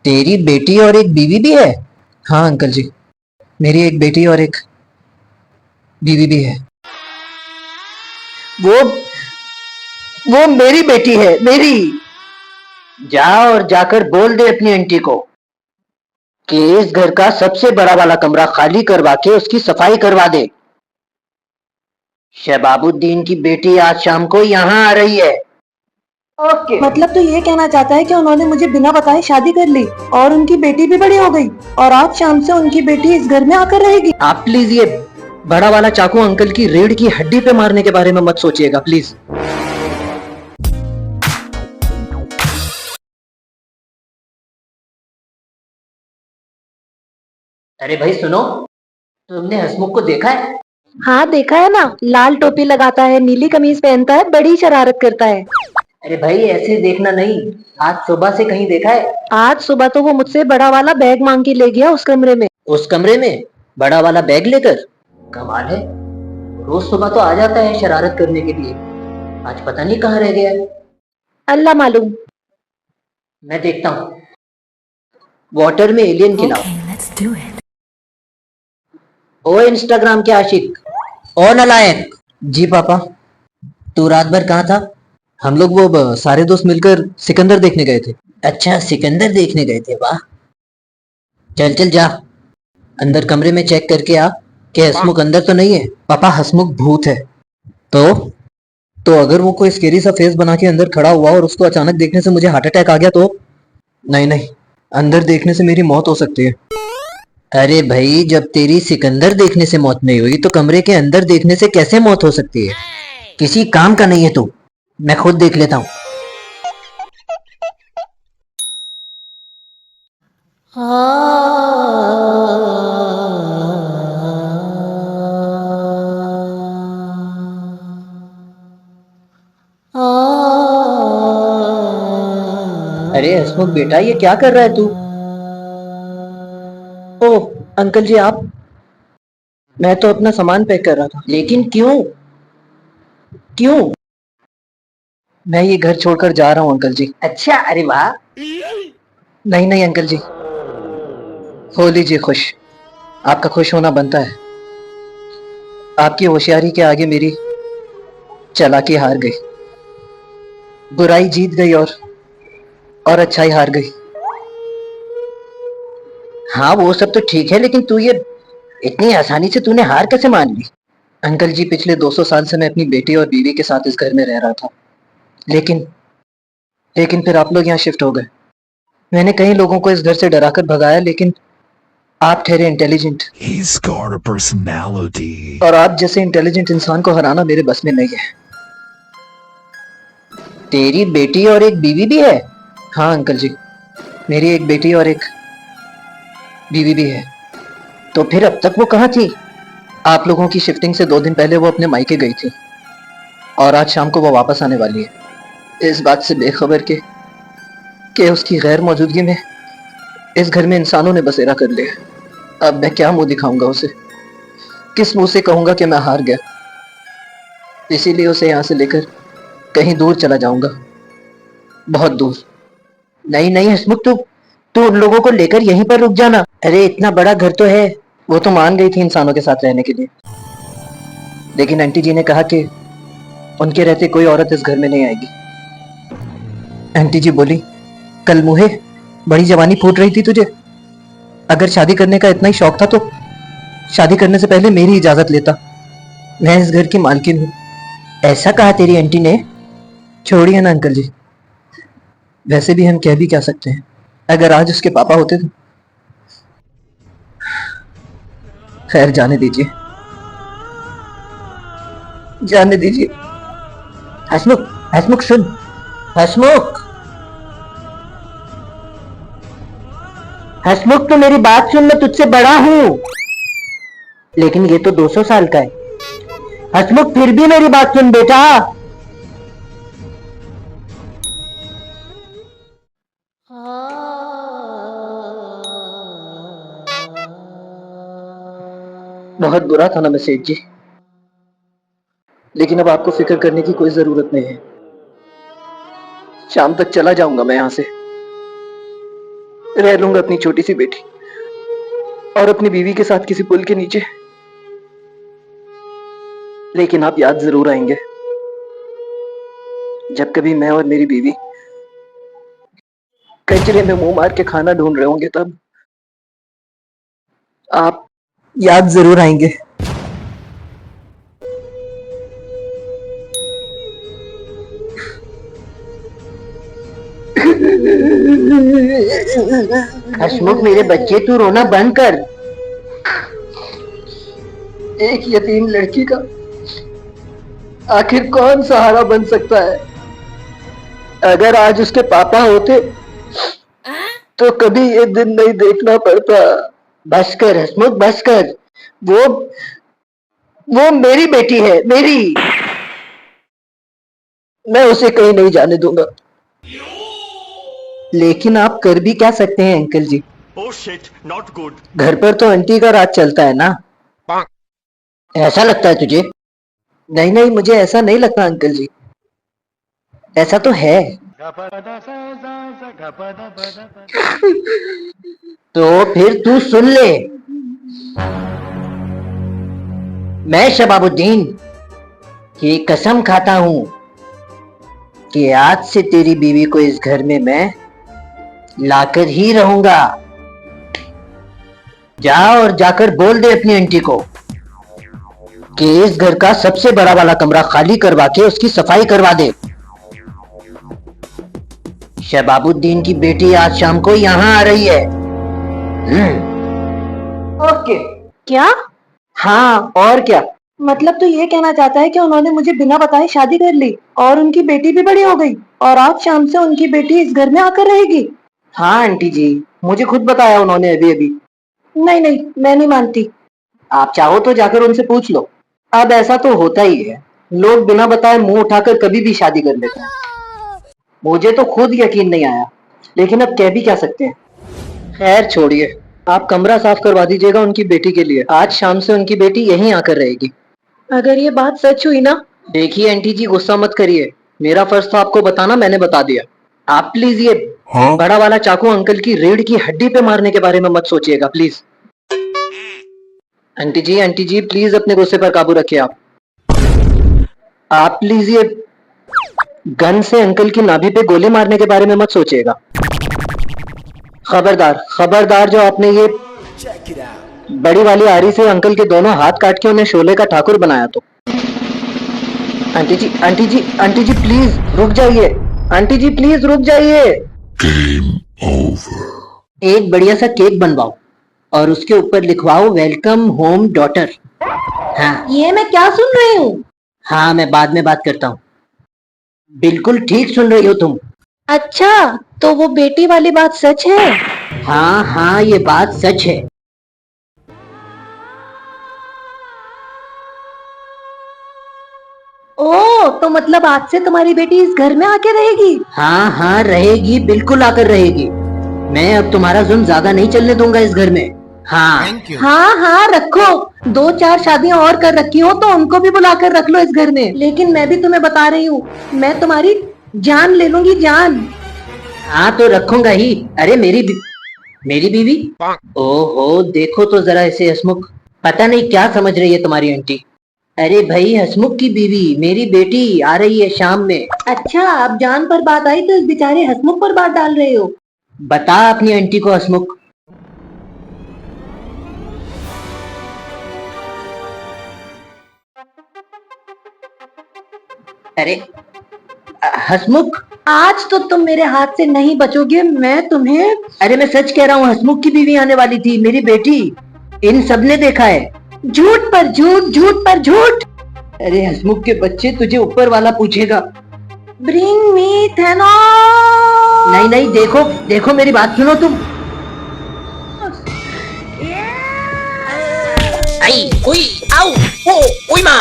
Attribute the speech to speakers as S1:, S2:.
S1: तेरी बेटी और एक बीवी भी है? हाँ अंकल जी, मेरी एक बेटी और एक बीवी भी है। वो वो मेरी बेटी है, मेरी। जा और जाकर बोल दे अपनी आंटी को कि इस घर का सबसे बड़ा वाला कमरा खाली करवा के उसकी सफाई करवा दे। शहबाबुद्दीन की बेटी आज शाम को यहाँ आ रही है। ओके।
S2: मतलब तो ये कहना चाहता है कि उन्होंने मुझे बिना बताए शादी कर ली और उनकी बेटी भी बड़ी हो गई और आज शाम से उनकी बेटी इस घर में आकर रहेगी।
S1: आप प्लीज ये बड़ा वाला चाकू अंकल की रीढ़ की हड्डी पे मारने के बारे में मत सोचिएगा प्लीज। अरे भाई सुनो, तुमने हसमुख को देखा है?
S2: हाँ देखा है ना, लाल टोपी लगाता है, नीली कमीज पहनता है, बड़ी शरारत करता है।
S1: अरे भाई ऐसे देखना नहीं, आज सुबह से कहीं देखा है?
S2: आज सुबह तो वो मुझसे बड़ा वाला बैग मांग के ले गया उस कमरे में।
S1: उस कमरे में बड़ा वाला बैग लेकर? कमाल है, रोज सुबह तो आ जाता है शरारत करने के लिए, आज पता नहीं कहाँ रह गया है।
S2: अल्लाह मालूम।
S1: मैं देखता हूँ। वाटर में एलियन खिलाओ। ओ इंस्टाग्राम के आशिक, ओ नालायक। जी पापा। तू रात भर कहाँ था? हम लोग वो सारे दोस्त मिलकर सिकंदर देखने गए थे। अच्छा सिकंदर देखने गए थे, वाह। चल चल जा, अंदर कमरे में चेक करके आ कि हसमुख अंदर तो नहीं है। पापा हसमुख भूत है। तो तो अगर वो कोई स्केरी सा फेस बना के अंदर खड़ा हुआ और उसको अचानक देखने से मुझे हार्ट अटैक आ गया तो? नहीं नहीं, अंदर देखने से मेरी मौत हो सकती है। अरे भाई जब तेरी सिकंदर देखने से मौत नहीं हुई तो कमरे के अंदर देखने से कैसे मौत हो सकती है? किसी काम का नहीं है तू, मैं खुद देख लेता हूँ। अरे हसमुख बेटा ये क्या कर रहा है तू? ओह अंकल जी आप? मैं तो अपना सामान पैक कर रहा था। लेकिन क्यों? क्यों? मैं ये घर छोड़कर जा रहा हूँ अंकल जी। अच्छा, अरे वाह। नहीं नहीं अंकल जी, हो लीजिए खुश, आपका खुश होना बनता है। आपकी होशियारी के आगे मेरी चालाकी हार गई, बुराई जीत गई और अच्छाई हार गई। हाँ वो सब तो ठीक है, लेकिन तू ये इतनी आसानी से तूने हार कैसे मान ली? अंकल जी पिछले 200 साल से मैं अपनी बेटी और बीवी के साथ इस घर में रह रहा था, लेकिन लेकिन फिर आप लोग यहाँ शिफ्ट हो गए। मैंने कई लोगों को इस घर से डराकर भगाया, लेकिन आप ठहरे intelligent.
S3: He's got a personality.
S1: और आप जैसे इंटेलिजेंट इंसान को हराना मेरे बस में नहीं है। तेरी बेटी और एक बीवी भी है? हाँ अंकल जी, मेरी एक बेटी और एक बीवी भी है। तो फिर अब तक वो कहाँ थी? आप लोगों की शिफ्टिंग से 2 दिन पहले वो अपने मायके गई थी और आज शाम को वो वापस आने वाली है, इस बात से बेखबर कि उसकी गैर मौजूदगी में इस घर में इंसानों ने बसेरा कर लिया। अब मैं क्या मुंह दिखाऊंगा उसे, किस मुंह से कहूंगा कि मैं हार गया? इसीलिए उसे यहाँ से लेकर कहीं दूर चला जाऊंगा, बहुत दूर। नहीं नहीं हसमुख, तू तू उन लोगों को लेकर यहीं पर रुक जाना। अरे इतना बड़ा घर तो है। वो तो मान गई थी इंसानों के साथ रहने के लिए, लेकिन आंटी जी ने कहा कि उनके रहते कोई औरत इस घर में नहीं आएगी। आंटी जी बोली, कल मुहे बड़ी जवानी फूट रही थी तुझे, अगर शादी करने का इतना ही शौक था तो शादी करने से पहले मेरी इजाजत लेता, मैं इस घर की मालकिन हूँ। ऐसा कहा तेरी आंटी ने? छोड़िए ना अंकल जी, वैसे भी हम कह भी क्या सकते हैं, अगर आज उसके पापा होते तो। खैर जाने दीजिए, जाने दीजिए। हसमुख, हसमुख सुन, हसमुख, हसमुख तो मेरी बात सुन, मैं तुझसे बड़ा हूँ। लेकिन ये तो 200 साल का है। हसमुख फिर भी मेरी बात सुन बेटा। बहुत बुरा था ना मैं सेठ जी, लेकिन अब आपको फिक्र करने की कोई जरूरत नहीं है। शाम तक चला जाऊंगा मैं यहाँ से। रह लूंगा अपनी छोटी सी बेटी और अपनी बीवी के साथ किसी पुल के नीचे। लेकिन आप याद जरूर आएंगे जब कभी मैं और मेरी बीवी कचरे में मुंह मार के खाना ढूंढ रहे होंगे, तब आप याद जरूर आएंगे। हसमुख मेरे बच्चे, तू रोना बंद कर। एक यतीम लड़की का आखिर कौन सहारा बन सकता है? अगर आज उसके पापा होते तो कभी ये दिन नहीं देखना पड़ता। बस कर हसमुख, बस कर। वो मेरी बेटी है, मेरी। मैं उसे कहीं नहीं जाने दूंगा। लेकिन आप कर भी क्या सकते हैं uncle ji?
S4: Oh shit, not good.
S1: घर पर तो आंटी का राज चलता है ना। ऐसा लगता है तुझे? नहीं नहीं, मुझे ऐसा नहीं लगता अंकल जी, ऐसा तो है। तो फिर तू सुन ले, मैं शबाबुद्दीन की कसम खाता हूं कि आज से तेरी बीवी को इस घर में मैं लाकर ही रहूंगा। जा और जाकर बोल दे अपनी आंटी को कि इस घर का सबसे बड़ा वाला कमरा खाली करवा के उसकी सफाई करवा दे। शबाबुद्दीन की बेटी आज शाम को यहाँ आ रही है। ओके।
S2: क्या?
S1: हाँ, और क्या?
S2: मतलब तो ये कहना चाहता है कि उन्होंने मुझे बिना बताए शादी कर ली और उनकी बेटी भी बड़ी हो गई और आज शाम से उनकी बेटी इस घर में आकर रहेगी।
S1: हाँ आंटी जी, मुझे खुद बताया उन्होंने अभी अभी।
S2: नहीं नहीं, मैं नहीं मानती।
S1: आप चाहो तो जाकर उनसे पूछ लो। अब ऐसा तो होता ही है, लोग बिना बताए मुंह उठाकर कभी भी शादी कर लेते हैं। मुझे तो खुद यकीन नहीं आया, लेकिन अब कह भी क्या सकते हैं। खैर छोड़िए, आप कमरा साफ करवा दीजिएगा उनकी बेटी के लिए। आज शाम से उनकी बेटी यहीं आकर रहेगी।
S2: अगर ये बात सच हुई ना?
S1: देखिए आंटी जी, गुस्सा मत करिए, मेरा फर्ज था आपको बताना, मैंने बता दिया। आप प्लीज ये बड़ा वाला चाकू अंकल की रीढ़ की हड्डी पे मारने के बारे में मत सोचिएगा प्लीज। आंटी जी प्लीज अपने गुस्से पर काबू रखिए। आप प्लीज ये गन से अंकल की नाभि पे गोली मारने के बारे में मत सोचिएगा। खबरदार खबरदार, जो आपने ये बड़ी वाली आरी से अंकल के दोनों हाथ काट के उन्हें शोले का ठाकुर बनाया तो। आंटी जी प्लीज रुक जाइए। आंटी जी प्लीज रुक जाइए।
S3: Game over.
S1: एक बढ़िया सा केक बनवाओ और उसके ऊपर लिखवाओ वेलकम होम डॉटर। हाँ
S2: ये मैं क्या सुन रही हूँ?
S1: हाँ, मैं बाद में बात करता हूँ। बिल्कुल ठीक सुन रही हो तुम।
S2: अच्छा, तो वो बेटी वाली बात सच है?
S1: हाँ हाँ, ये बात सच है।
S2: ओ, तो मतलब आज से तुम्हारी बेटी इस घर में आके रहेगी?
S1: हाँ हाँ रहेगी, बिल्कुल आकर रहेगी। मैं अब तुम्हारा जुल्म ज्यादा नहीं चलने दूंगा इस घर में। हाँ
S2: हाँ हाँ, रखो। 2-4 शादियां और कर रखी हो तो उनको भी बुला कर रख लो इस घर में। लेकिन मैं भी तुम्हें बता रही हूँ, मैं तुम्हारी जान ले लूंगी, जान।
S1: हाँ तो रखूंगा ही। अरे मेरी बीवी। ओहो, देखो तो जरा इसे हसमुख, पता नहीं क्या समझ रही है तुम्हारी आंटी। अरे भाई, हसमुख की बीवी मेरी बेटी आ रही है शाम में।
S2: अच्छा, अब जान पर बात आई तो इस बेचारे हसमुख पर बात डाल रहे हो।
S1: बता अपनी आंटी को हसमुख। अरे हसमुख,
S2: आज तो तुम मेरे हाथ से नहीं बचोगे, मैं तुम्हें।
S1: अरे मैं सच कह रहा हूँ, हसमुख की बीवी आने वाली थी, मेरी बेटी। इन सब ने देखा है।
S2: झूठ पर झूठ, झूठ पर झूठ।
S1: अरे हसमुख के बच्चे, तुझे ऊपर वाला पूछेगा।
S2: Bring me Thanos.
S1: नहीं नहीं, देखो देखो, मेरी बात सुनो तुम। आई, उई, आओ, ओ, उई माँ।